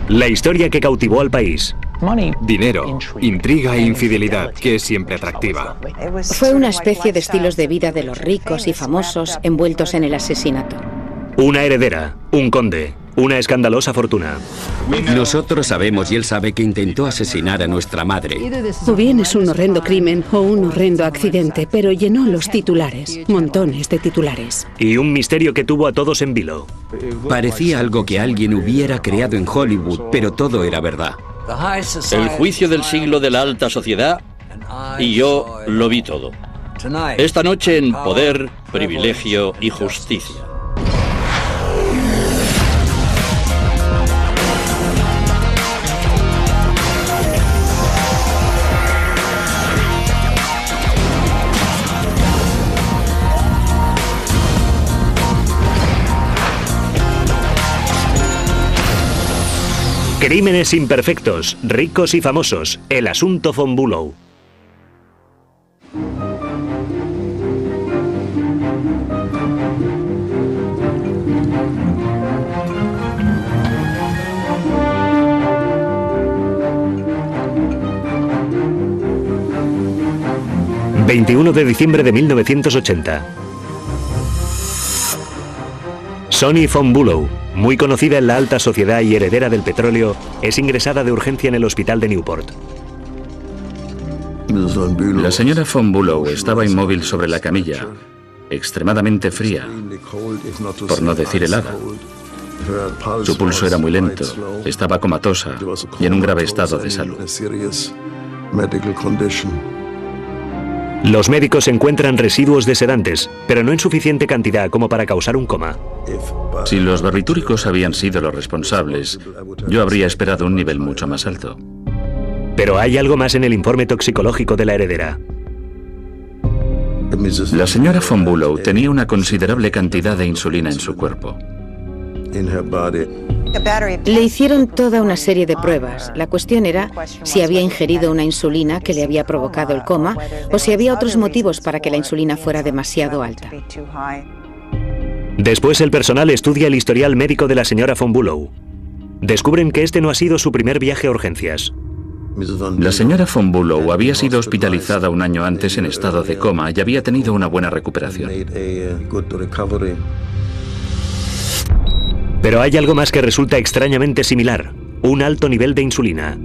La historia que cautivó al país. Dinero, intriga e infidelidad, que es siempre atractiva. Fue una especie de estilos de vida de los ricos y famosos envueltos en el asesinato. Una heredera, un conde, una escandalosa fortuna. Nosotros sabemos y él sabe que intentó asesinar a nuestra madre. O bien es un horrendo crimen o un horrendo accidente, pero llenó los titulares, montones de titulares. Y un misterio que tuvo a todos en vilo. Parecía algo que alguien hubiera creado en Hollywood, pero todo era verdad. El juicio del siglo de la alta sociedad, y yo lo vi todo. Esta noche en Poder, Privilegio y Justicia. Crímenes imperfectos, ricos y famosos. El asunto Von Bülow. ...21 de diciembre de 1980... Sonny Von Bülow, muy conocida en la alta sociedad y heredera del petróleo, es ingresada de urgencia en el hospital de Newport. La señora Von Bülow estaba inmóvil sobre la camilla, extremadamente fría, por no decir helada. Su pulso era muy lento, estaba comatosa y en un grave estado de salud. Los médicos encuentran residuos de sedantes, pero no en suficiente cantidad como para causar un coma. Si los barbitúricos habían sido los responsables, yo habría esperado un nivel mucho más alto. Pero hay algo más en el informe toxicológico de la heredera. La señora Von Bülow tenía una considerable cantidad de insulina en su cuerpo. Le hicieron toda una serie de pruebas. La cuestión era si había ingerido una insulina que le había provocado el coma o si había otros motivos para que la insulina fuera demasiado alta. Después el personal estudia el historial médico de la señora Von Bülow. Descubren que este no ha sido su primer viaje a urgencias. La señora Von Bülow había sido hospitalizada un año antes en estado de coma y había tenido una buena recuperación. Pero hay algo más que resulta extrañamente similar, un alto nivel de insulina.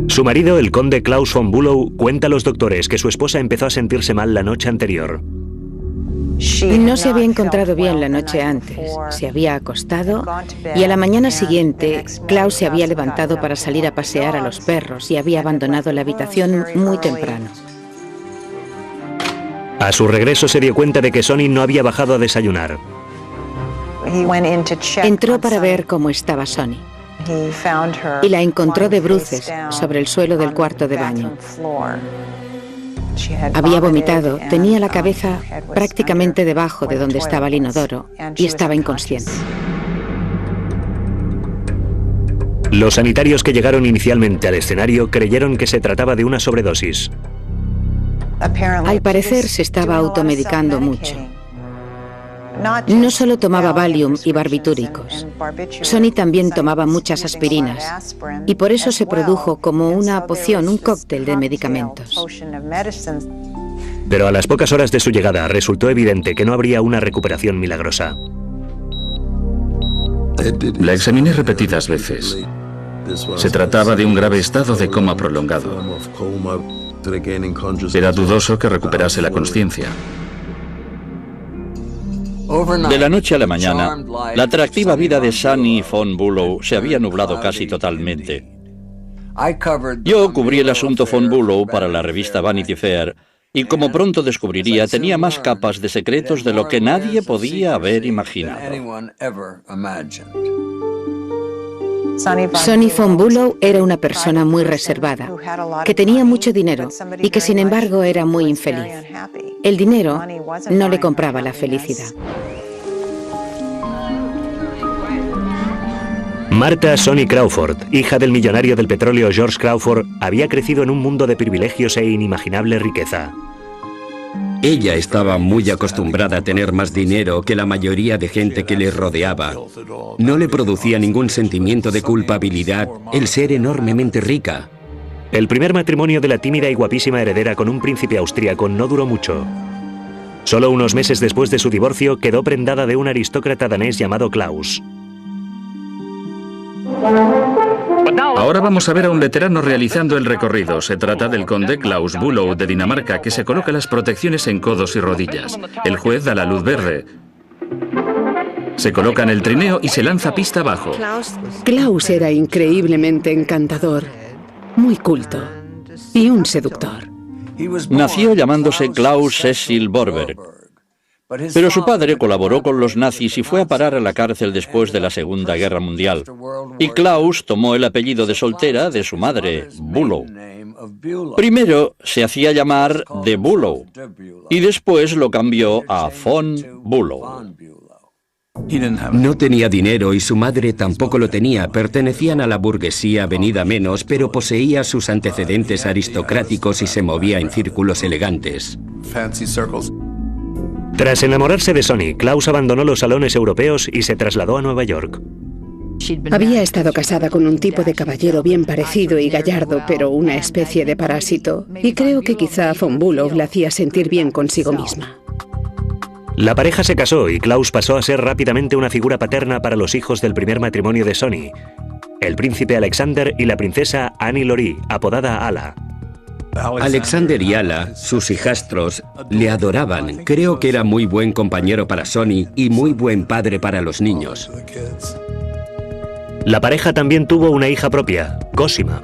Su marido, el conde Klaus Von Bülow, cuenta a los doctores que su esposa empezó a sentirse mal la noche anterior. No se había encontrado bien la noche antes, se había acostado y a la mañana siguiente Klaus se había levantado para salir a pasear a los perros y había abandonado la habitación muy temprano. A su regreso se dio cuenta de que Sonny no había bajado a desayunar. Entró para ver cómo estaba Sonny y la encontró de bruces sobre el suelo del cuarto de baño. Había vomitado, tenía la cabeza prácticamente debajo de donde estaba el inodoro y estaba inconsciente. Los sanitarios que llegaron inicialmente al escenario creyeron que se trataba de una sobredosis. Al parecer se estaba automedicando mucho. No solo tomaba Valium y barbitúricos. Sonny también tomaba muchas aspirinas y por eso se produjo como una poción, un cóctel de medicamentos. Pero a las pocas horas de su llegada resultó evidente que no habría una recuperación milagrosa. La examiné repetidas veces. Se trataba de un grave estado de coma prolongado. Era dudoso que recuperase la consciencia. De la noche a la mañana, la atractiva vida de Sonny Von Bülow se había nublado casi totalmente. Yo cubrí el asunto Von Bülow para la revista Vanity Fair y, como pronto descubriría, tenía más capas de secretos de lo que nadie podía haber imaginado. Sonny Von Bülow era una persona muy reservada, que tenía mucho dinero y que sin embargo era muy infeliz. El dinero no le compraba la felicidad. Martha Sonny Crawford, hija del millonario del petróleo George Crawford, había crecido en un mundo de privilegios e inimaginable riqueza. Ella estaba muy acostumbrada a tener más dinero que la mayoría de gente que le rodeaba. No le producía ningún sentimiento de culpabilidad el ser enormemente rica. El primer matrimonio de la tímida y guapísima heredera con un príncipe austríaco no duró mucho. Solo unos meses después de su divorcio quedó prendada de un aristócrata danés llamado Klaus. Ahora vamos a ver a un veterano realizando el recorrido. Se trata del conde Klaus Bülow de Dinamarca, que se coloca las protecciones en codos y rodillas. El juez da la luz verde. Se coloca en el trineo y se lanza pista abajo. Klaus era increíblemente encantador, muy culto y un seductor. Nació llamándose Klaus Cecil Borberg, pero su padre colaboró con los nazis y fue a parar a la cárcel después de la Segunda Guerra Mundial. Y Klaus tomó el apellido de soltera de su madre, Bülow. Primero se hacía llamar de Bülow y después lo cambió a von Bülow. No tenía dinero y su madre tampoco lo tenía. Pertenecían a la burguesía venida menos, pero poseía sus antecedentes aristocráticos y se movía en círculos elegantes. Tras enamorarse de Sonny, Klaus abandonó los salones europeos y se trasladó a Nueva York. Había estado casada con un tipo de caballero bien parecido y gallardo, pero una especie de parásito, y creo que quizá von Bülow la hacía sentir bien consigo misma. La pareja se casó y Klaus pasó a ser rápidamente una figura paterna para los hijos del primer matrimonio de Sonny, el príncipe Alexander y la princesa Annie Laurie, apodada Ala. Alexander y Ala, sus hijastros, le adoraban. Creo que era muy buen compañero para Sonny y muy buen padre para los niños. La pareja también tuvo una hija propia, Cosima.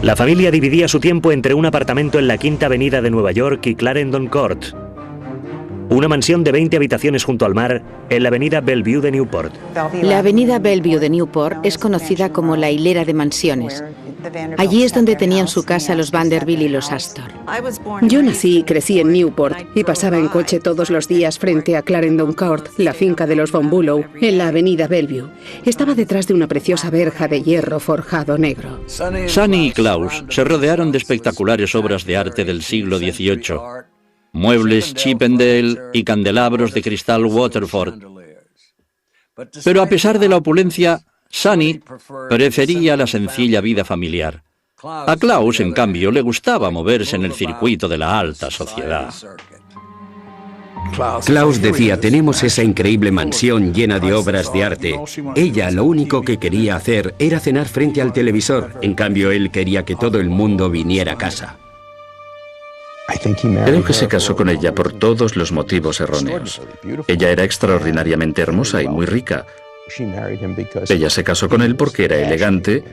La familia dividía su tiempo entre un apartamento en la Quinta Avenida de Nueva York y Clarendon Court, una mansión de 20 habitaciones junto al mar en la avenida Bellevue de Newport. La avenida Bellevue de Newport es conocida como la hilera de mansiones. Allí es donde tenían su casa los Vanderbilt y los Astor. Yo nací y crecí en Newport y pasaba en coche todos los días frente a Clarendon Court, la finca de los von Bülow, en la avenida Bellevue. Estaba detrás de una preciosa verja de hierro forjado negro. Sonny y Klaus se rodearon de espectaculares obras de arte del siglo XVIII. Muebles Chippendale y candelabros de cristal Waterford. Pero a pesar de la opulencia, Sonny prefería la sencilla vida familiar. A Klaus, en cambio, le gustaba moverse en el circuito de la alta sociedad. Klaus decía, tenemos esa increíble mansión llena de obras de arte. Ella lo único que quería hacer era cenar frente al televisor. En cambio, él quería que todo el mundo viniera a casa. Creo que se casó con ella por todos los motivos erróneos. Ella era extraordinariamente hermosa y muy rica. Ella se casó con él porque era elegante,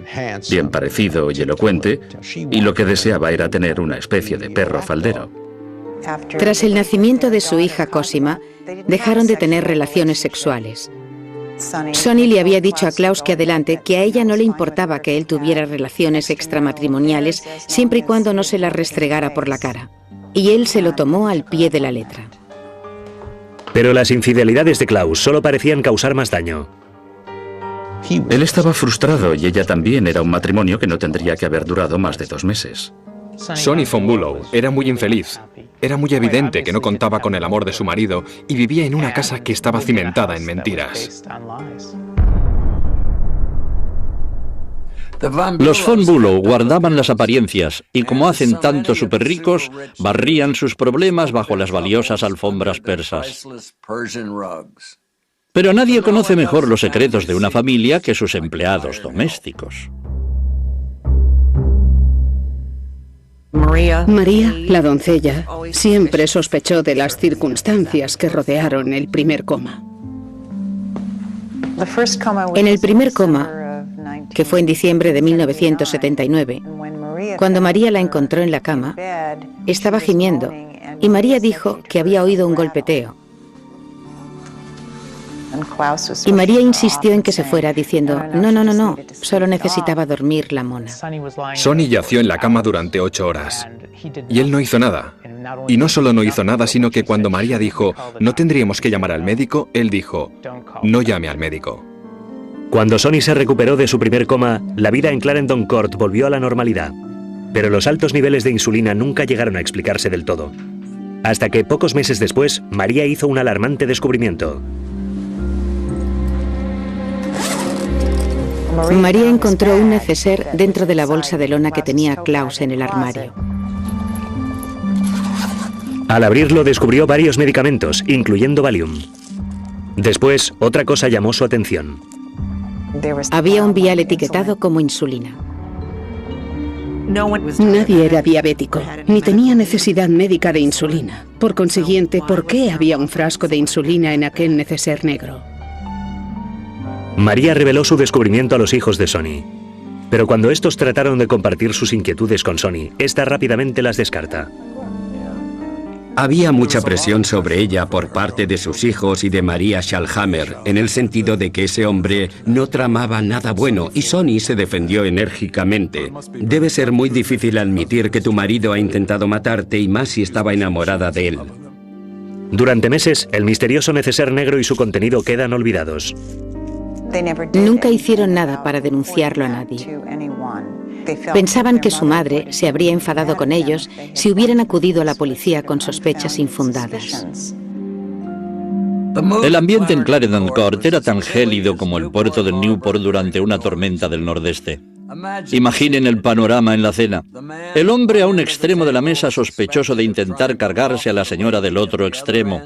bien parecido y elocuente, y lo que deseaba era tener una especie de perro faldero. Tras el nacimiento de su hija Cosima, dejaron de tener relaciones sexuales. Sonny le había dicho a Klaus que adelante, que a ella no le importaba que él tuviera relaciones extramatrimoniales siempre y cuando no se las restregara por la cara. Y él se lo tomó al pie de la letra. Pero las infidelidades de Klaus solo parecían causar más daño. Él estaba frustrado y ella también. Era un matrimonio que no tendría que haber durado más de 2 meses. Sonny von Bülow era muy infeliz. Era muy evidente que no contaba con el amor de su marido y vivía en una casa que estaba cimentada en mentiras. Los von Bülow guardaban las apariencias y, como hacen tantos superricos, barrían sus problemas bajo las valiosas alfombras persas. Pero nadie conoce mejor los secretos de una familia que sus empleados domésticos. María, la doncella, siempre sospechó de las circunstancias que rodearon el primer coma. En el primer coma, que fue en diciembre de 1979, cuando María la encontró en la cama, estaba gimiendo y María dijo que había oído un golpeteo. Y María insistió en que se fuera, diciendo, no, solo necesitaba dormir la mona. Sonny yació en la cama durante 8 horas y él no hizo nada. Y no solo no hizo nada, sino que cuando María dijo, no tendríamos que llamar al médico, él dijo, no llame al médico. Cuando Sonny se recuperó de su primer coma, la vida en Clarendon Court volvió a la normalidad. Pero los altos niveles de insulina nunca llegaron a explicarse del todo. Hasta que pocos meses después, María hizo un alarmante descubrimiento. María encontró un neceser dentro de la bolsa de lona que tenía Klaus en el armario. Al abrirlo descubrió varios medicamentos, incluyendo Valium. Después, otra cosa llamó su atención. Había un vial etiquetado como insulina. Nadie era diabético, ni tenía necesidad médica de insulina. Por consiguiente, ¿por qué había un frasco de insulina en aquel neceser negro? María reveló su descubrimiento a los hijos de Sonny. Pero cuando estos trataron de compartir sus inquietudes con Sonny, esta rápidamente las descarta. Había mucha presión sobre ella por parte de sus hijos y de María Schallhammer, en el sentido de que ese hombre no tramaba nada bueno, y Sonny se defendió enérgicamente. Debe ser muy difícil admitir que tu marido ha intentado matarte, y más si estaba enamorada de él. Durante meses, el misterioso neceser negro y su contenido quedan olvidados. Nunca hicieron nada para denunciarlo a nadie. Pensaban que su madre se habría enfadado con ellos si hubieran acudido a la policía con sospechas infundadas. El ambiente en Clarendon Court era tan gélido como el puerto de Newport durante una tormenta del nordeste. Imaginen el panorama en la cena. El hombre a un extremo de la mesa sospechoso de intentar cargarse a la señora del otro extremo.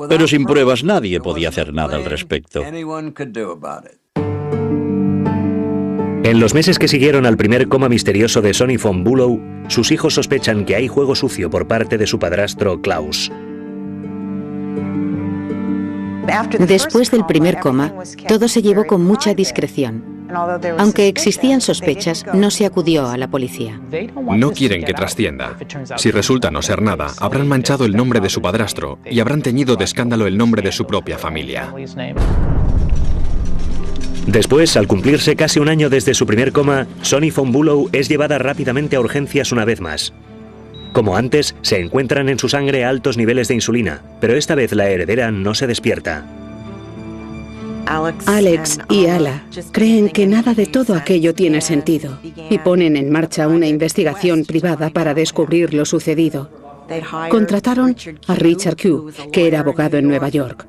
Pero sin pruebas nadie podía hacer nada al respecto. En los meses que siguieron al primer coma misterioso de Sonny von Bülow, sus hijos sospechan que hay juego sucio por parte de su padrastro Klaus. Después del primer coma, todo se llevó con mucha discreción. Aunque existían sospechas, no se acudió a la policía. No quieren que trascienda. Si resulta no ser nada, habrán manchado el nombre de su padrastro y habrán teñido de escándalo el nombre de su propia familia. Después, al cumplirse casi un año desde su primer coma, Sonny von Bülow es llevada rápidamente a urgencias una vez más. Como antes, se encuentran en su sangre altos niveles de insulina, pero esta vez la heredera no se despierta. Alex y Ala creen que nada de todo aquello tiene sentido y ponen en marcha una investigación privada para descubrir lo sucedido. Contrataron a Richard Q, que era abogado en Nueva York.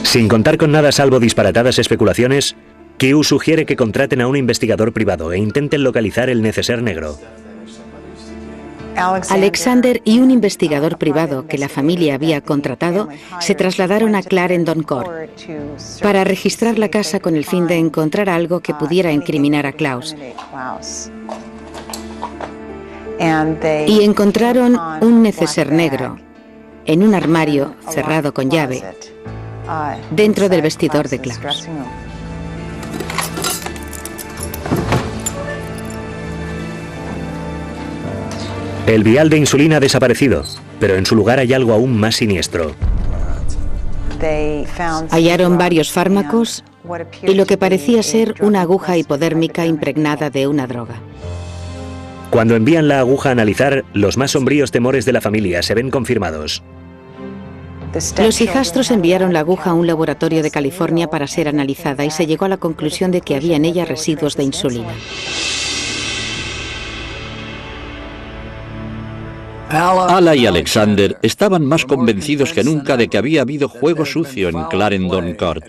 Sin contar con nada salvo disparatadas especulaciones, Q sugiere que contraten a un investigador privado e intenten localizar el neceser negro. Alexander y un investigador privado que la familia había contratado se trasladaron a Clarendon Court para registrar la casa con el fin de encontrar algo que pudiera incriminar a Klaus. Y encontraron un neceser negro en un armario cerrado con llave dentro del vestidor de Klaus. El vial de insulina ha desaparecido, pero en su lugar hay algo aún más siniestro. Hallaron varios fármacos y lo que parecía ser una aguja hipodérmica impregnada de una droga. Cuando envían la aguja a analizar, los más sombríos temores de la familia se ven confirmados. Los hijastros enviaron la aguja a un laboratorio de California para ser analizada y se llegó a la conclusión de que había en ella residuos de insulina. Ala y Alexander estaban más convencidos que nunca de que había habido juego sucio en Clarendon Court.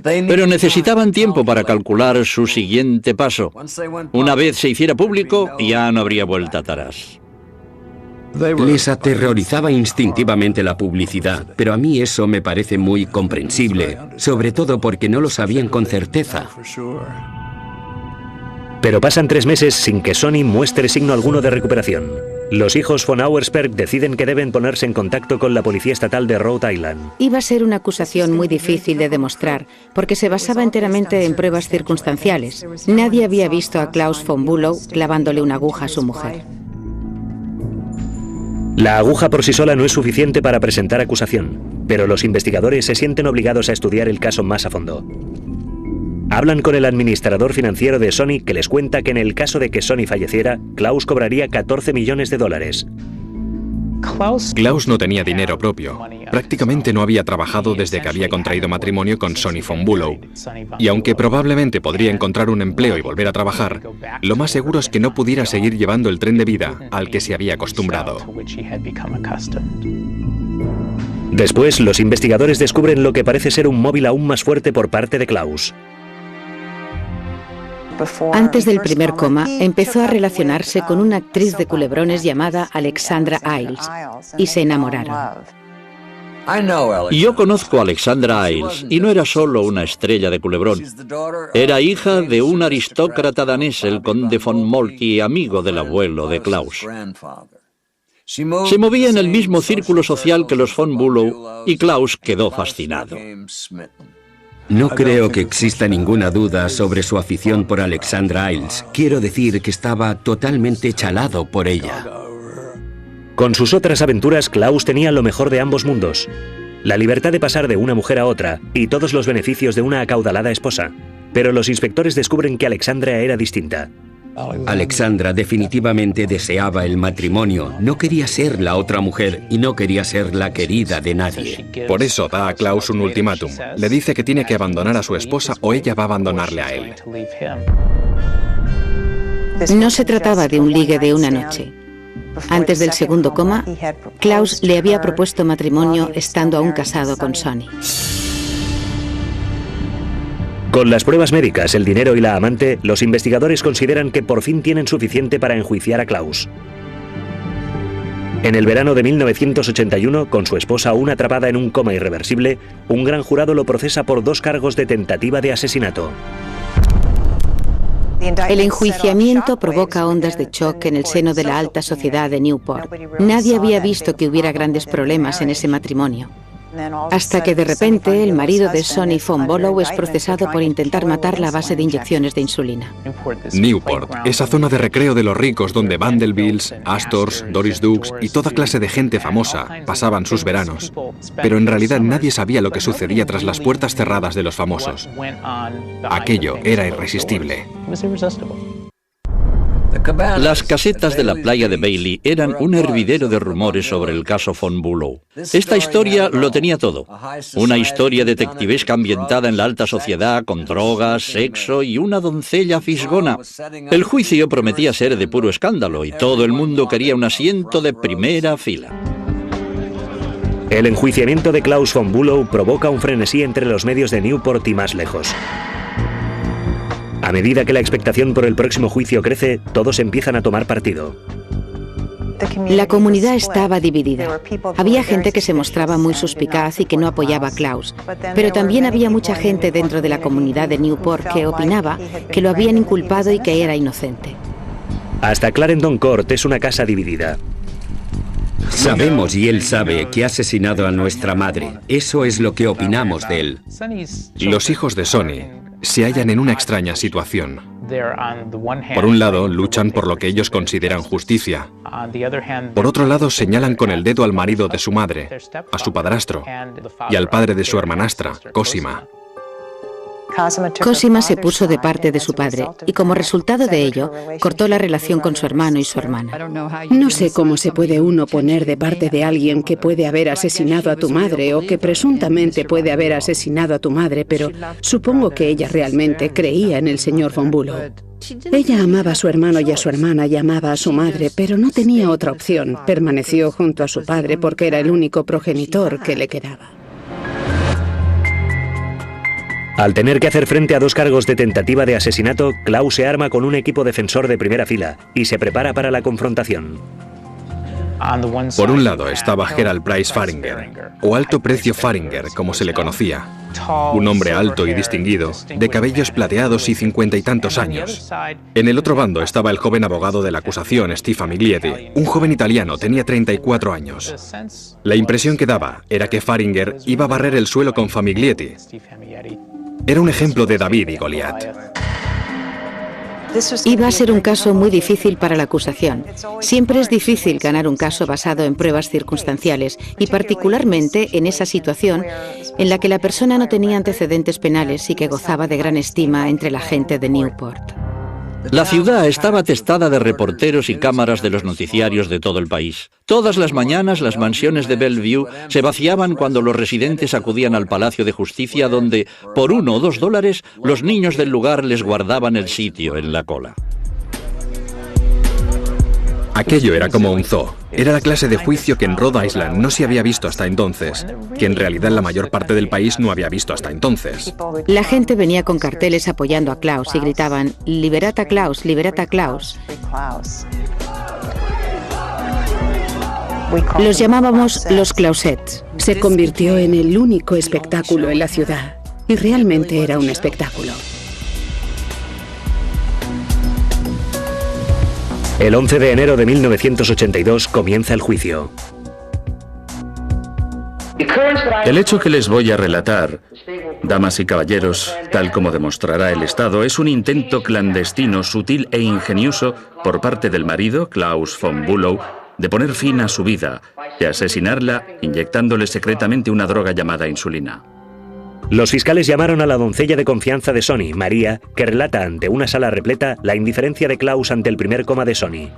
Pero necesitaban tiempo para calcular su siguiente paso. Una vez se hiciera público, ya no habría vuelta atrás. Les aterrorizaba instintivamente la publicidad, pero a mí eso me parece muy comprensible, sobre todo porque no lo sabían con certeza. Pero pasan 3 meses sin que Sonny muestre signo alguno de recuperación. Los hijos von Auersperg deciden que deben ponerse en contacto con la policía estatal de Rhode Island. Iba a ser una acusación muy difícil de demostrar, porque se basaba enteramente en pruebas circunstanciales. Nadie había visto a Klaus von Bülow clavándole una aguja a su mujer. La aguja por sí sola no es suficiente para presentar acusación, pero los investigadores se sienten obligados a estudiar el caso más a fondo. Hablan con el administrador financiero de Sonny, que les cuenta que en el caso de que Sonny falleciera, Klaus cobraría $14 millones. Klaus no tenía dinero propio. Prácticamente no había trabajado desde que había contraído matrimonio con Sonny von Bülow. Y aunque probablemente podría encontrar un empleo y volver a trabajar, lo más seguro es que no pudiera seguir llevando el tren de vida al que se había acostumbrado. Después, los investigadores descubren lo que parece ser un móvil aún más fuerte por parte de Klaus. Antes del primer coma, empezó a relacionarse con una actriz de culebrones llamada Alexandra Ailes y se enamoraron. Yo conozco a Alexandra Ailes y no era solo una estrella de culebrón. Era hija de un aristócrata danés, el conde von Moltke, amigo del abuelo de Klaus. Se movía en el mismo círculo social que los von Bülow y Klaus quedó fascinado. No creo que exista ninguna duda sobre su afición por Alexandra Ailes. Quiero decir que estaba totalmente chalado por ella. Con sus otras aventuras, Klaus tenía lo mejor de ambos mundos: la libertad de pasar de una mujer a otra y todos los beneficios de una acaudalada esposa. Pero los inspectores descubren que Alexandra era distinta. Alexandra definitivamente deseaba el matrimonio. No quería ser la otra mujer y no quería ser la querida de nadie. Por eso da a Klaus un ultimátum. Le dice que tiene que abandonar a su esposa o ella va a abandonarle a él. No se trataba de un ligue de una noche. Antes del segundo coma, Klaus le había propuesto matrimonio estando aún casado con Sonny. Con las pruebas médicas, el dinero y la amante, los investigadores consideran que por fin tienen suficiente para enjuiciar a Klaus. En el verano de 1981, con su esposa aún atrapada en un coma irreversible, un gran jurado lo procesa por 2 cargos de tentativa de asesinato. El enjuiciamiento provoca ondas de shock en el seno de la alta sociedad de Newport. Nadie había visto que hubiera grandes problemas en ese matrimonio. Hasta que de repente el marido de Sonny von Bülow es procesado por intentar matarla a base de inyecciones de insulina. Newport, esa zona de recreo de los ricos donde Vanderbilts, Astors, Doris Dukes y toda clase de gente famosa pasaban sus veranos. Pero en realidad nadie sabía lo que sucedía tras las puertas cerradas de los famosos. Aquello era irresistible. Las casetas de la playa de Bailey eran un hervidero de rumores sobre el caso von Bülow. Esta historia lo tenía todo. Una historia detectivesca ambientada en la alta sociedad, con drogas, sexo y una doncella fisgona. El juicio prometía ser de puro escándalo y todo el mundo quería un asiento de primera fila. El enjuiciamiento de Klaus von Bülow provoca un frenesí entre los medios de Newport y más lejos. A medida que la expectación por el próximo juicio crece, todos empiezan a tomar partido. La comunidad estaba dividida. Había gente que se mostraba muy suspicaz y que no apoyaba a Klaus, pero también había mucha gente dentro de la comunidad de Newport que opinaba que lo habían inculpado y que era inocente. Hasta Clarendon Court es una casa dividida. Sabemos y él sabe que ha asesinado a nuestra madre. Eso es lo que opinamos de él. Los hijos de Sonny se hallan en una extraña situación. Por un lado, luchan por lo que ellos consideran justicia. Por otro lado, señalan con el dedo al marido de su madre, a su padrastro, y al padre de su hermanastra, Cosima. Cosima se puso de parte de su padre y como resultado de ello, cortó la relación con su hermano y su hermana. No sé cómo se puede uno poner de parte de alguien que puede haber asesinado a tu madre o que presuntamente puede haber asesinado a tu madre, pero supongo que ella realmente creía en el señor von Bülow. Ella amaba a su hermano y a su hermana y amaba a su madre, pero no tenía otra opción. Permaneció junto a su padre porque era el único progenitor que le quedaba. Al tener que hacer frente a 2 cargos de tentativa de asesinato, Klaus se arma con un equipo defensor de primera fila y se prepara para la confrontación. Por un lado estaba Gerald Price Faringer, o Alto Precio Faringer, como se le conocía. Un hombre alto y distinguido, de cabellos plateados y 50 y tantos años. En el otro bando estaba el joven abogado de la acusación, Steve Famiglietti, un joven italiano, tenía 34 años. La impresión que daba era que Faringer iba a barrer el suelo con Famiglietti. Era un ejemplo de David y Goliat. Iba a ser un caso muy difícil para la acusación. Siempre es difícil ganar un caso basado en pruebas circunstanciales y particularmente en esa situación en la que la persona no tenía antecedentes penales y que gozaba de gran estima entre la gente de Newport. La ciudad estaba atestada de reporteros y cámaras de los noticiarios de todo el país. Todas las mañanas las mansiones de Bellevue se vaciaban cuando los residentes acudían al Palacio de Justicia, donde, por $1 o $2, los niños del lugar les guardaban el sitio en la cola. Aquello era como un zoo. Era la clase de juicio que en Rhode Island no se había visto hasta entonces, que en realidad la mayor parte del país no había visto hasta entonces. La gente venía con carteles apoyando a Klaus y gritaban: «Liberad a Klaus, liberad a Klaus». Los llamábamos los Clausets. Se convirtió en el único espectáculo en la ciudad. Y realmente era un espectáculo. El 11 de enero de 1982 comienza el juicio. El hecho que les voy a relatar, damas y caballeros, tal como demostrará el Estado, es un intento clandestino, sutil e ingenioso por parte del marido, Klaus von Bülow, de poner fin a su vida, de asesinarla inyectándole secretamente una droga llamada insulina. Los fiscales llamaron a la doncella de confianza de Sonny, María, que relata ante una sala repleta la indiferencia de Klaus ante el primer coma de Sonny.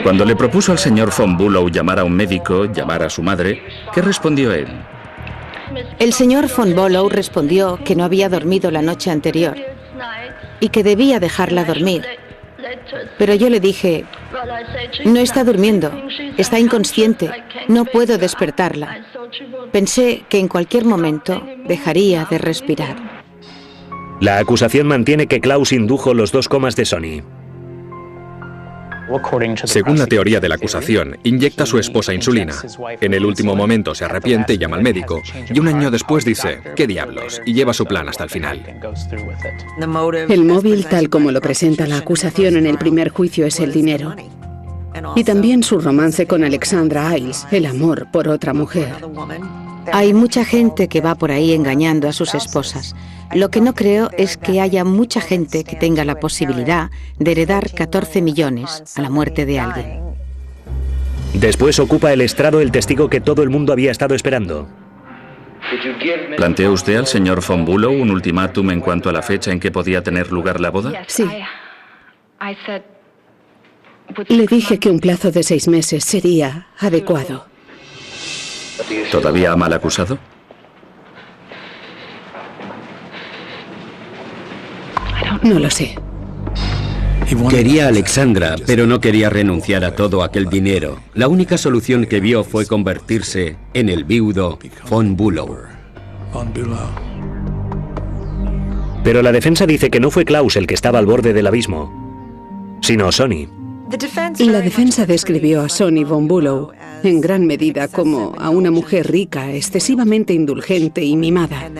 Cuando le propuso al señor von Bülow llamar a un médico, llamar a su madre, ¿qué respondió él? El señor von Bülow respondió que no había dormido la noche anterior y que debía dejarla dormir. Pero yo le dije: «No está durmiendo, está inconsciente, no puedo despertarla». Pensé que en cualquier momento dejaría de respirar. La acusación mantiene que Klaus indujo los 2 comas de Sonny. Según la teoría de la acusación, inyecta a su esposa insulina. En el último momento se arrepiente y llama al médico. Y un año después dice: «¿Qué diablos?», y lleva su plan hasta el final. El móvil, tal como lo presenta la acusación en el primer juicio, es el dinero. Y también su romance con Alexandra Iles, el amor por otra mujer. Hay mucha gente que va por ahí engañando a sus esposas. Lo que no creo es que haya mucha gente que tenga la posibilidad de heredar 14 millones a la muerte de alguien. Después ocupa el estrado el testigo que todo el mundo había estado esperando. ¿Planteó usted al señor von Bülow un ultimátum en cuanto a la fecha en que podía tener lugar la boda? Sí. Le dije que un plazo de 6 meses sería adecuado. ¿Todavía ama al acusado? No lo sé. Quería a Alexandra, pero no quería renunciar a todo aquel dinero. La única solución que vio fue convertirse en el viudo von Bülow. Pero la defensa dice que no fue Klaus el que estaba al borde del abismo, sino Sonny. La defensa describió a Sonny von Bülow en gran medida como a una mujer rica, excesivamente indulgente y mimada,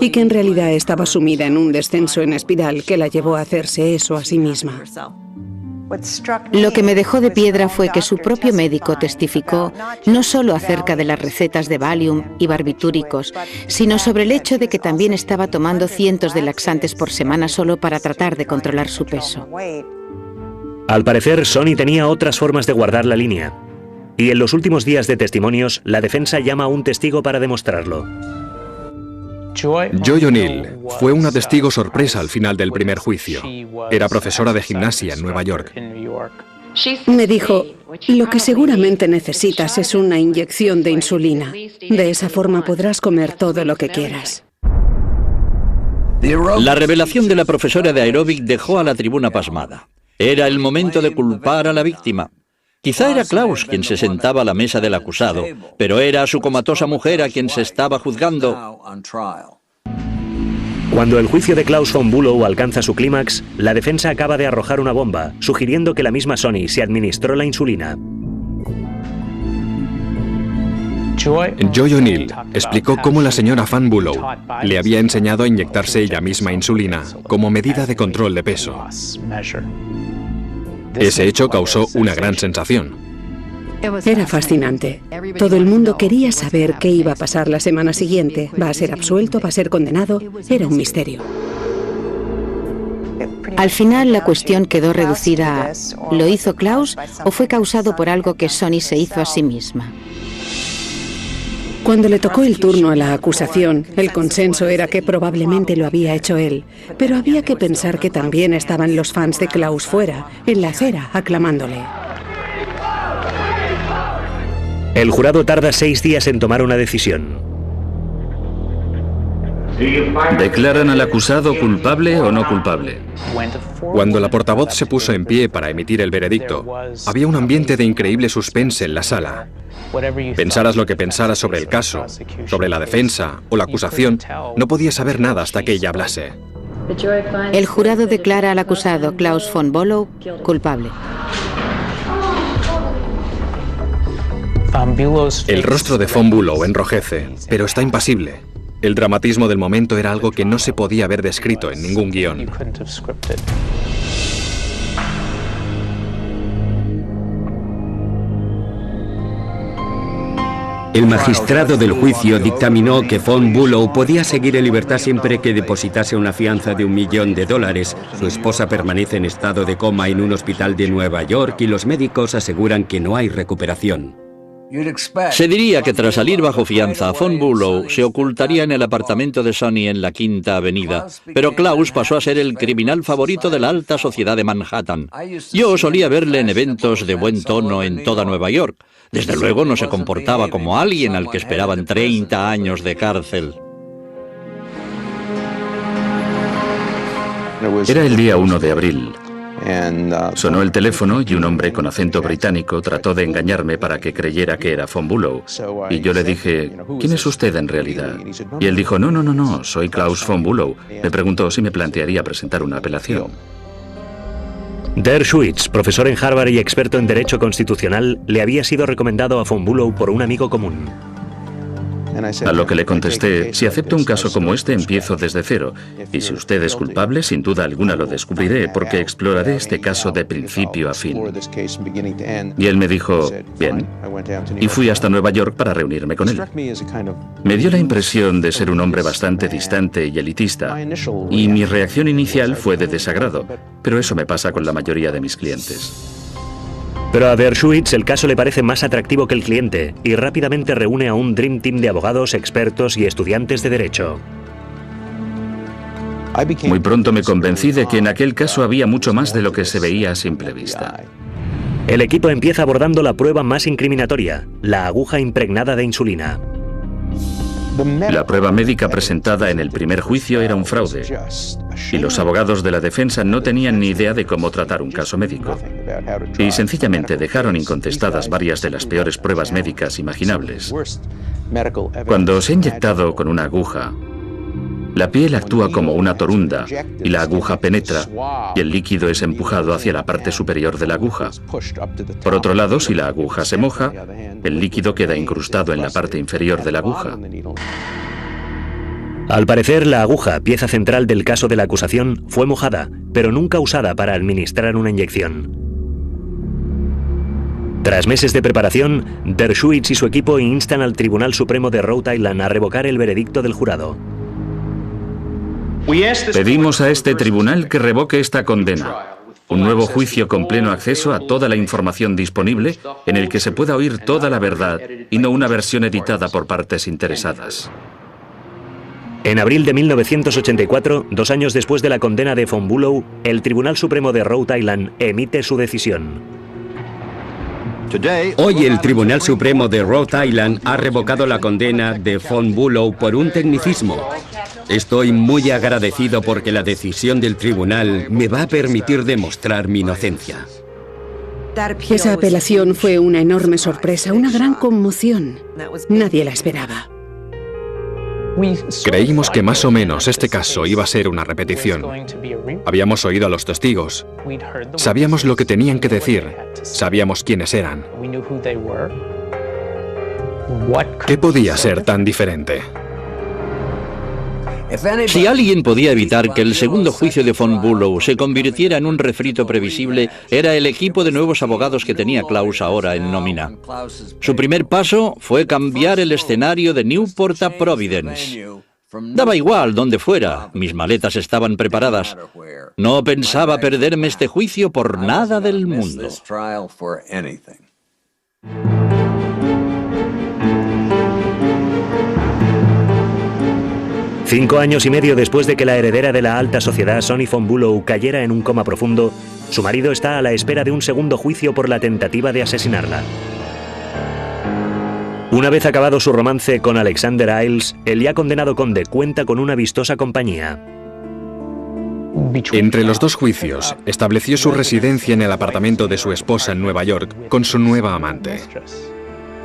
y que en realidad estaba sumida en un descenso en espiral que la llevó a hacerse eso a sí misma. Lo que me dejó de piedra fue que su propio médico testificó no solo acerca de las recetas de Valium y barbitúricos, sino sobre el hecho de que también estaba tomando cientos de laxantes por semana solo para tratar de controlar su peso. Al parecer, Sonny tenía otras formas de guardar la línea. Y en los últimos días de testimonios, la defensa llama a un testigo para demostrarlo. Joy O'Neill fue una testigo sorpresa al final del primer juicio. Era profesora de gimnasia en Nueva York. Me dijo: «Lo que seguramente necesitas es una inyección de insulina. De esa forma podrás comer todo lo que quieras». La revelación de la profesora de aeróbic dejó a la tribuna pasmada. Era el momento de culpar a la víctima. Quizá era Klaus quien se sentaba a la mesa del acusado, pero era a su comatosa mujer a quien se estaba juzgando. Cuando el juicio de Klaus von Bülow alcanza su clímax, la defensa acaba de arrojar una bomba, sugiriendo que la misma Sonny se administró la insulina. Joy O'Neill explicó cómo la señora von Bülow le había enseñado a inyectarse ella misma insulina como medida de control de peso. Ese hecho causó una gran sensación. Era fascinante. Todo el mundo quería saber qué iba a pasar la semana siguiente. ¿Va a ser absuelto? ¿Va a ser condenado? Era un misterio. Al final la cuestión quedó reducida a ¿lo hizo Klaus o fue causado por algo que Sonny se hizo a sí misma? Cuando le tocó el turno a la acusación, el consenso era que probablemente lo había hecho él, pero había que pensar que también estaban los fans de Klaus fuera, en la acera, aclamándole. El jurado tarda 6 días en tomar una decisión. ¿Declaran al acusado culpable o no culpable? Cuando la portavoz se puso en pie para emitir el veredicto, había un ambiente de increíble suspense en la sala. Pensaras lo que pensaras sobre el caso, sobre la defensa o la acusación, no podías saber nada hasta que ella hablase. El jurado declara al acusado Klaus von Bülow culpable. El rostro de von Bülow enrojece, pero está impasible. El dramatismo del momento era algo que no se podía haber descrito en ningún guión. El magistrado del juicio dictaminó que von Bülow podía seguir en libertad siempre que depositase una fianza de $1 millón. Su esposa permanece en estado de coma en un hospital de Nueva York y los médicos aseguran que no hay recuperación. Se diría que tras salir bajo fianza, von Bülow se ocultaría en el apartamento de Sonny en la Quinta Avenida, pero Klaus pasó a ser el criminal favorito de la alta sociedad de Manhattan. Yo solía verle en eventos de buen tono en toda Nueva York. Desde luego no se comportaba como alguien al que esperaban 30 años de cárcel. Era el día 1 de abril. Sonó el teléfono y un hombre con acento británico trató de engañarme para que creyera que era von Bülow. Y yo le dije, ¿quién es usted en realidad? Y él dijo, no, soy Klaus von Bülow. Me preguntó si me plantearía presentar una apelación. Dershowitz, profesor en Harvard y experto en Derecho Constitucional, le había sido recomendado a von Bülow por un amigo común. A lo que le contesté, si acepto un caso como este, empiezo desde cero. Y si usted es culpable, sin duda alguna lo descubriré, porque exploraré este caso de principio a fin. Y él me dijo, bien. Y fui hasta Nueva York para reunirme con él. Me dio la impresión de ser un hombre bastante distante y elitista. Y mi reacción inicial fue de desagrado. Pero eso me pasa con la mayoría de mis clientes. Pero a Dershowitz el caso le parece más atractivo que el cliente y rápidamente reúne a un Dream Team de abogados, expertos y estudiantes de derecho. Muy pronto me convencí de que en aquel caso había mucho más de lo que se veía a simple vista. El equipo empieza abordando la prueba más incriminatoria, la aguja impregnada de insulina. La prueba médica presentada en el primer juicio era un fraude, y los abogados de la defensa no tenían ni idea de cómo tratar un caso médico, y sencillamente dejaron incontestadas varias de las peores pruebas médicas imaginables. Cuando se ha inyectado con una aguja, la piel actúa como una torunda y la aguja penetra y el líquido es empujado hacia la parte superior de la aguja. Por otro lado, si la aguja se moja, el líquido queda incrustado en la parte inferior de la aguja. Al parecer, la aguja, pieza central del caso de la acusación, fue mojada, pero nunca usada para administrar una inyección. Tras meses de preparación, Dershowitz y su equipo instan al Tribunal Supremo de Rhode Island a revocar el veredicto del jurado. Pedimos a este tribunal que revoque esta condena. Un nuevo juicio con pleno acceso a toda la información disponible en el que se pueda oír toda la verdad y no una versión editada por partes interesadas. En abril de 1984, 2 años después de la condena de von Bülow, el Tribunal Supremo de Rhode Island emite su decisión. Hoy el Tribunal Supremo de Rhode Island ha revocado la condena de von Bülow por un tecnicismo. Estoy muy agradecido porque la decisión del tribunal me va a permitir demostrar mi inocencia. Esa apelación fue una enorme sorpresa, una gran conmoción. Nadie la esperaba. Creímos que más o menos este caso iba a ser una repetición. Habíamos oído a los testigos. Sabíamos lo que tenían que decir. Sabíamos quiénes eran. ¿Qué podía ser tan diferente? Si alguien podía evitar que el segundo juicio de von Bülow se convirtiera en un refrito previsible, era el equipo de nuevos abogados que tenía Klaus ahora en nómina. Su primer paso fue cambiar el escenario de Newport a Providence. Daba igual dónde fuera, mis maletas estaban preparadas. No pensaba perderme este juicio por nada del mundo. 5 años y medio después de que la heredera de la alta sociedad, Sonny Von Bülow, cayera en un coma profundo, su marido está a la espera de un segundo juicio por la tentativa de asesinarla. Una vez acabado su romance con Alexander Iles, el ya condenado conde cuenta con una vistosa compañía. Entre los dos juicios, estableció su residencia en el apartamento de su esposa en Nueva York con su nueva amante.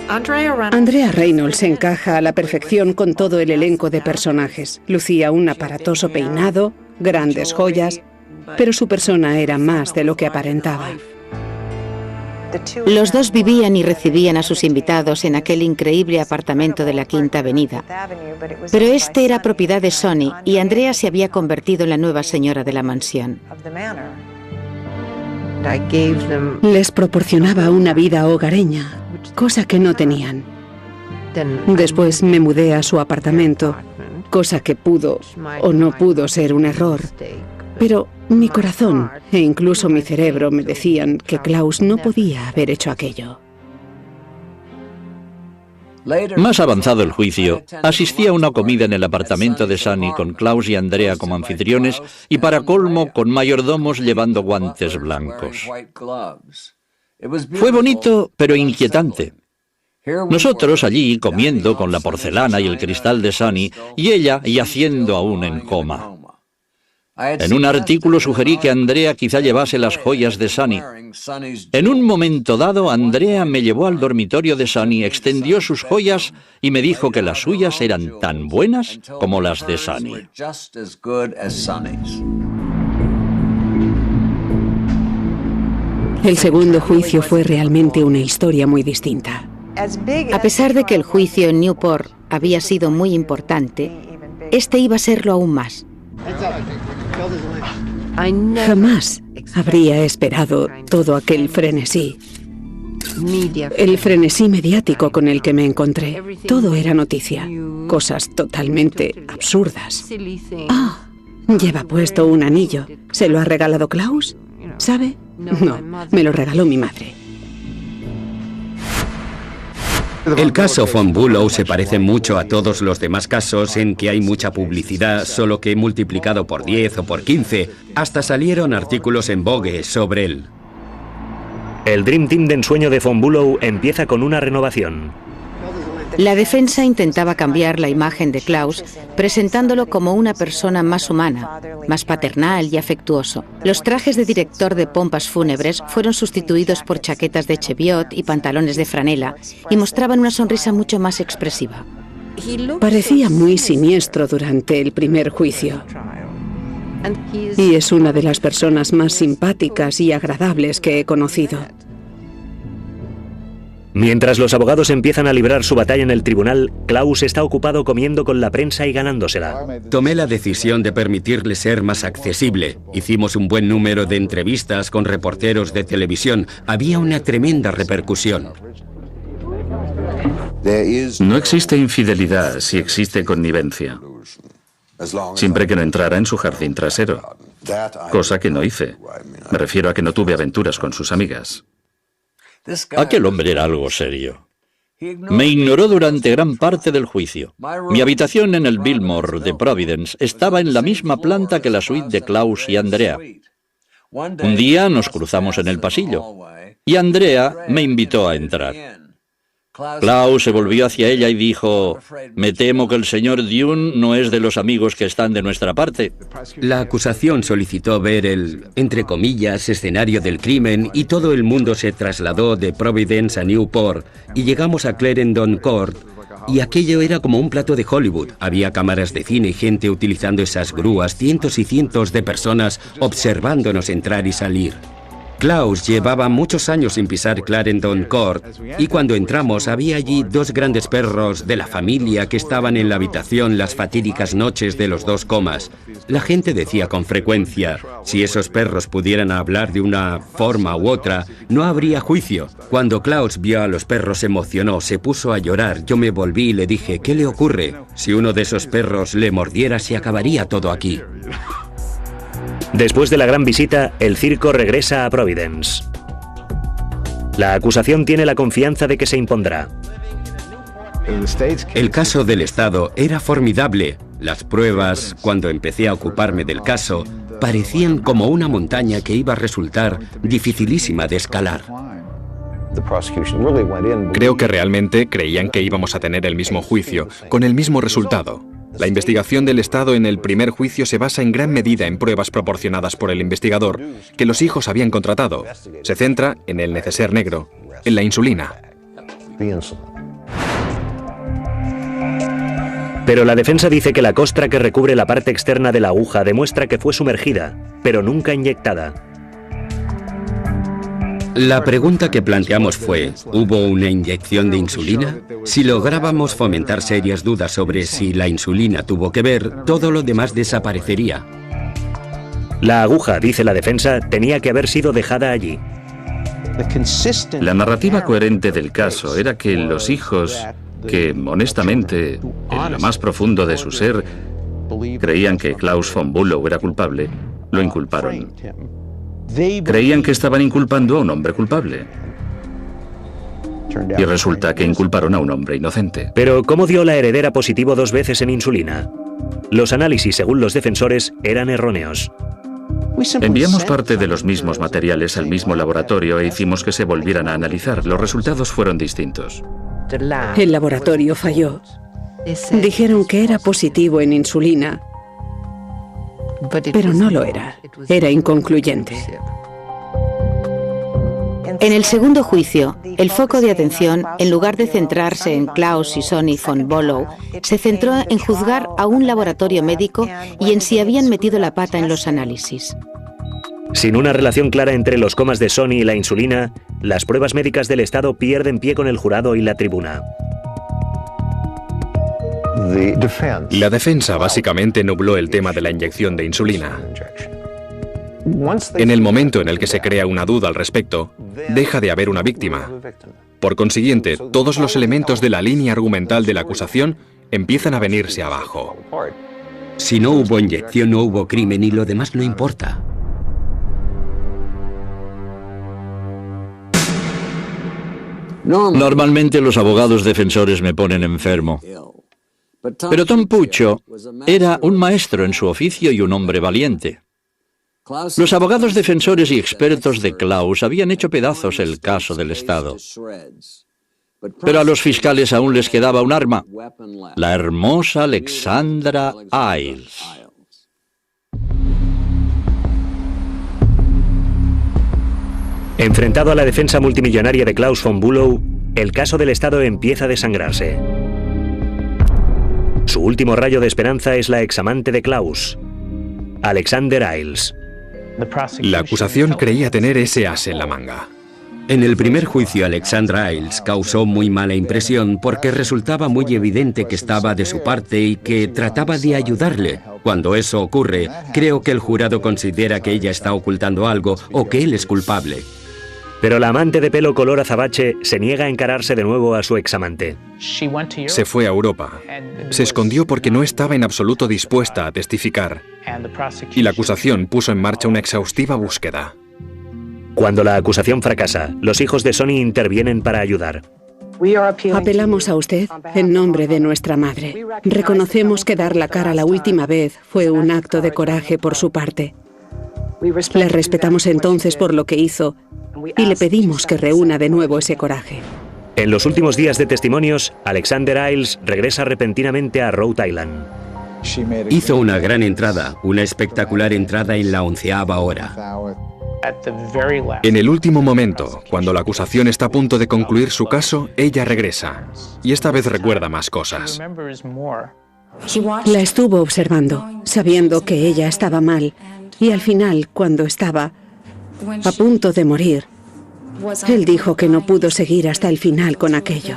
Andrea Reynolds encaja a la perfección con todo el elenco de personajes. Lucía un aparatoso peinado, grandes joyas, pero su persona era más de lo que aparentaba. Los dos vivían y recibían a sus invitados en aquel increíble apartamento de la Quinta Avenida. Pero este era propiedad de Sonny y Andrea se había convertido en la nueva señora de la mansión. Les proporcionaba una vida hogareña, cosa que no tenían. Después me mudé a su apartamento, cosa que pudo o no pudo ser un error. Pero mi corazón e incluso mi cerebro me decían que Klaus no podía haber hecho aquello. Más avanzado el juicio, asistí a una comida en el apartamento de Sonny con Klaus y Andrea como anfitriones y para colmo con mayordomos llevando guantes blancos. Fue bonito, pero inquietante. Nosotros allí comiendo con la porcelana y el cristal de Sonny y ella yaciendo aún en coma. En un artículo sugerí que Andrea quizá llevase las joyas de Sonny. En un momento dado, Andrea me llevó al dormitorio de Sonny, extendió sus joyas y me dijo que las suyas eran tan buenas como las de Sonny. El segundo juicio fue realmente una historia muy distinta. A pesar de que el juicio en Newport había sido muy importante, este iba a serlo aún más. Jamás habría esperado todo aquel frenesí. El frenesí mediático con el que me encontré. Todo era noticia. Cosas totalmente absurdas. Ah, lleva puesto un anillo. ¿Se lo ha regalado Klaus? ¿Sabe? No, me lo regaló mi madre. El caso Von Bülow se parece mucho a todos los demás casos en que hay mucha publicidad, solo que multiplicado por 10 o por 15. Hasta salieron artículos en Vogue sobre él. El Dream Team de ensueño de Von Bülow empieza con una renovación. La defensa intentaba cambiar la imagen de Klaus, presentándolo como una persona más humana, más paternal y afectuoso. Los trajes de director de pompas fúnebres fueron sustituidos por chaquetas de cheviot y pantalones de franela, y mostraban una sonrisa mucho más expresiva. Parecía muy siniestro durante el primer juicio. Y es una de las personas más simpáticas y agradables que he conocido. Mientras los abogados empiezan a librar su batalla en el tribunal, Klaus está ocupado comiendo con la prensa y ganándosela. Tomé la decisión de permitirle ser más accesible. Hicimos un buen número de entrevistas con reporteros de televisión. Había una tremenda repercusión. No existe infidelidad si existe connivencia. Siempre que no entrara en su jardín trasero. Cosa que no hice. Me refiero a que no tuve aventuras con sus amigas. Aquel hombre era algo serio. Me ignoró durante gran parte del juicio. Mi habitación en el Biltmore de Providence estaba en la misma planta que la suite de Klaus y Andrea. Un día nos cruzamos en el pasillo y Andrea me invitó a entrar. Klaus se volvió hacia ella y dijo: «Me temo que el señor Dune no es de los amigos que están de nuestra parte». La acusación solicitó ver el, entre comillas, escenario del crimen y todo el mundo se trasladó de Providence a Newport y llegamos a Clarendon Court y aquello era como un plato de Hollywood. Había cámaras de cine y gente utilizando esas grúas, cientos y cientos de personas observándonos entrar y salir. Klaus llevaba muchos años sin pisar Clarendon Court y cuando entramos había allí dos grandes perros de la familia que estaban en la habitación las fatídicas noches de los 2 comas. La gente decía con frecuencia, si esos perros pudieran hablar de una forma u otra, no habría juicio. Cuando Klaus vio a los perros se emocionó, se puso a llorar. Yo me volví y le dije, ¿qué le ocurre? Si uno de esos perros le mordiera se acabaría todo aquí. Después de la gran visita, el circo regresa a Providence. La acusación tiene la confianza de que se impondrá. El caso del Estado era formidable. Las pruebas, cuando empecé a ocuparme del caso, parecían como una montaña que iba a resultar dificilísima de escalar. Creo que realmente creían que íbamos a tener el mismo juicio, con el mismo resultado. La investigación del Estado en el primer juicio se basa en gran medida en pruebas proporcionadas por el investigador, que los hijos habían contratado. Se centra en el neceser negro, en la insulina. Pero la defensa dice que la costra que recubre la parte externa de la aguja demuestra que fue sumergida, pero nunca inyectada. La pregunta que planteamos fue, ¿hubo una inyección de insulina? Si lográbamos fomentar serias dudas sobre si la insulina tuvo que ver, todo lo demás desaparecería. La aguja, dice la defensa, tenía que haber sido dejada allí. La narrativa coherente del caso era que los hijos, que honestamente, en lo más profundo de su ser, creían que Klaus von Bülow era culpable, lo inculparon. Creían que estaban inculpando a un hombre culpable. Y resulta que inculparon a un hombre inocente. Pero, ¿cómo dio la heredera positivo 2 veces en insulina? Los análisis, según los defensores, eran erróneos. Enviamos parte de los mismos materiales al mismo laboratorio e hicimos que se volvieran a analizar. Los resultados fueron distintos. El laboratorio falló. Dijeron que era positivo en insulina, pero no lo era. Era inconcluyente. En el segundo juicio, el foco de atención, en lugar de centrarse en Klaus y Sonny von Bülow, se centró en juzgar a un laboratorio médico y en si habían metido la pata en los análisis. Sin una relación clara entre los comas de Sonny y la insulina, las pruebas médicas del Estado pierden pie con el jurado y la tribuna. La defensa básicamente nubló el tema de la inyección de insulina. En el momento en el que se crea una duda al respecto, deja de haber una víctima. Por consiguiente, todos los elementos de la línea argumental de la acusación empiezan a venirse abajo. Si no hubo inyección, no hubo crimen y lo demás no importa. Normalmente los abogados defensores me ponen enfermo. Pero Tom Puccio era un maestro en su oficio y un hombre valiente. Los abogados defensores y expertos de Klaus habían hecho pedazos el caso del Estado. Pero a los fiscales aún les quedaba un arma, la hermosa Alexandra Iles. Enfrentado a la defensa multimillonaria de Klaus von Bülow, el caso del Estado empieza a desangrarse. Su último rayo de esperanza es la examante de Klaus, Alexandra Iles. La acusación creía tener ese as en la manga. En el primer juicio, Alexandra Iles causó muy mala impresión porque resultaba muy evidente que estaba de su parte y que trataba de ayudarle. Cuando eso ocurre, creo que el jurado considera que ella está ocultando algo o que él es culpable. Pero la amante de pelo color azabache se niega a encararse de nuevo a su examante. Se fue a Europa. Se escondió porque no estaba en absoluto dispuesta a testificar. Y la acusación puso en marcha una exhaustiva búsqueda. Cuando la acusación fracasa, los hijos de Sonny intervienen para ayudar. Apelamos a usted en nombre de nuestra madre. Reconocemos que dar la cara la última vez fue un acto de coraje por su parte. Le respetamos entonces por lo que hizo y le pedimos que reúna de nuevo ese coraje. En los últimos días de testimonios, Alexandra Iles regresa repentinamente a Rhode Island. Hizo una gran entrada, una espectacular entrada en la 11ª hora. En el último momento, cuando la acusación está a punto de concluir su caso, ella regresa. Y esta vez recuerda más cosas. La estuvo observando, sabiendo que ella estaba mal. Y al final, cuando estaba a punto de morir, él dijo que no pudo seguir hasta el final con aquello.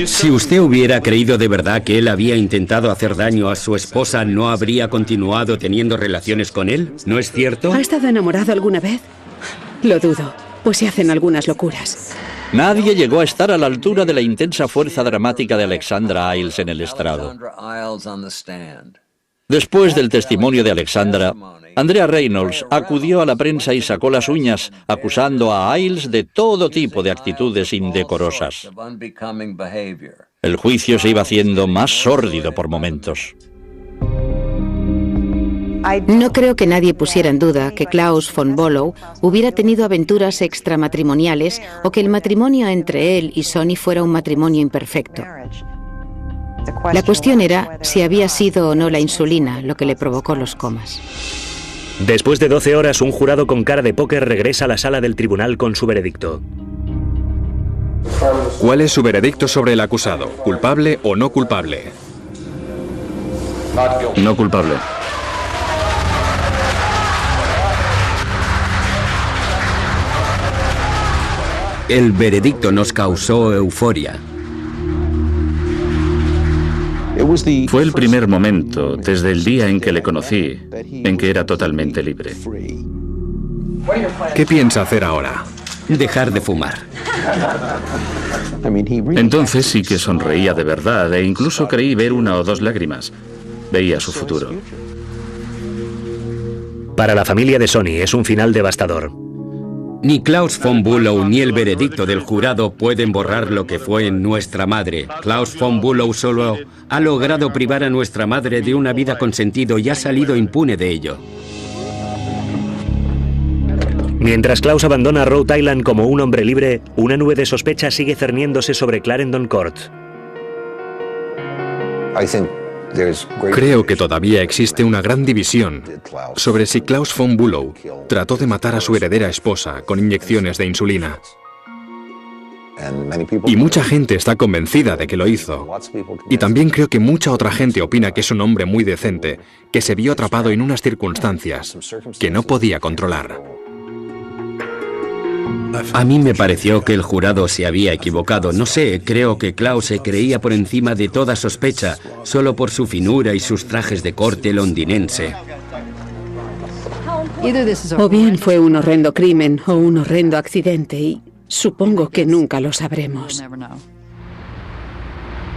Si usted hubiera creído de verdad que él había intentado hacer daño a su esposa, ¿no habría continuado teniendo relaciones con él? ¿No es cierto? ¿Ha estado enamorado alguna vez? Lo dudo, pues se hacen algunas locuras. Nadie llegó a estar a la altura de la intensa fuerza dramática de Alexandra Iles en el estrado. Después del testimonio de Alexandra, Andrea Reynolds acudió a la prensa y sacó las uñas, acusando a Iles de todo tipo de actitudes indecorosas. El juicio se iba haciendo más sórdido por momentos. No creo que nadie pusiera en duda que Klaus von Bülow hubiera tenido aventuras extramatrimoniales o que el matrimonio entre él y Sonny fuera un matrimonio imperfecto. La cuestión era si había sido o no la insulina lo que le provocó los comas. Después de 12 horas, un jurado con cara de póker regresa a la sala del tribunal con su veredicto. ¿Cuál es su veredicto sobre el acusado? ¿Culpable o no culpable? No culpable. El veredicto nos causó euforia. Fue el primer momento, desde el día en que le conocí, en que era totalmente libre. ¿Qué piensa hacer ahora? Dejar de fumar. Entonces sí que sonreía de verdad e incluso creí ver 1 o 2 lágrimas. Veía su futuro. Para la familia de Sonny es un final devastador. Ni Klaus von Bülow ni el veredicto del jurado pueden borrar lo que fue en nuestra madre. Klaus von Bülow solo ha logrado privar a nuestra madre de una vida con sentido y ha salido impune de ello. Mientras Klaus abandona Rhode Island como un hombre libre, una nube de sospecha sigue cerniéndose sobre Clarendon Court. Creo que todavía existe una gran división sobre si Klaus von Bülow trató de matar a su heredera esposa con inyecciones de insulina. Y mucha gente está convencida de que lo hizo. Y también creo que mucha otra gente opina que es un hombre muy decente, que se vio atrapado en unas circunstancias que no podía controlar. A mí me pareció que el jurado se había equivocado. No sé, creo que Klaus se creía por encima de toda sospecha, solo por su finura y sus trajes de corte londinense. O bien fue un horrendo crimen o un horrendo accidente y supongo que nunca lo sabremos.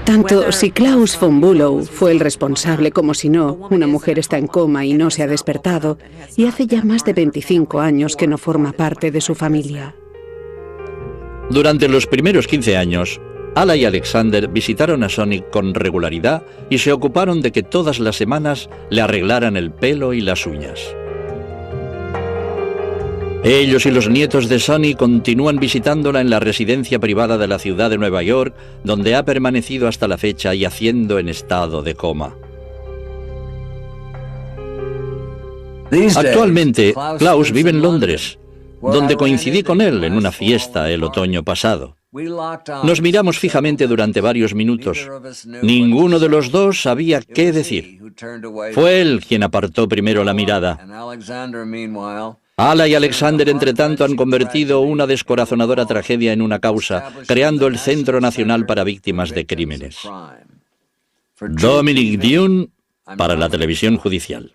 Tanto si Klaus von Bülow fue el responsable como si no, una mujer está en coma y no se ha despertado, y hace ya más de 25 años que no forma parte de su familia. Durante los primeros 15 años, Ala y Alexander visitaron a Sonny con regularidad y se ocuparon de que todas las semanas le arreglaran el pelo y las uñas. Ellos y los nietos de Sonny continúan visitándola en la residencia privada de la ciudad de Nueva York, donde ha permanecido hasta la fecha yaciendo en estado de coma. Actualmente, Klaus vive en Londres, donde coincidí con él en una fiesta el otoño pasado. Nos miramos fijamente durante varios minutos. Ninguno de los dos sabía qué decir. Fue él quien apartó primero la mirada. Ala y Alexander, entre tanto, han convertido una descorazonadora tragedia en una causa, creando el Centro Nacional para Víctimas de Crímenes. Dominic Dune, para la Televisión Judicial.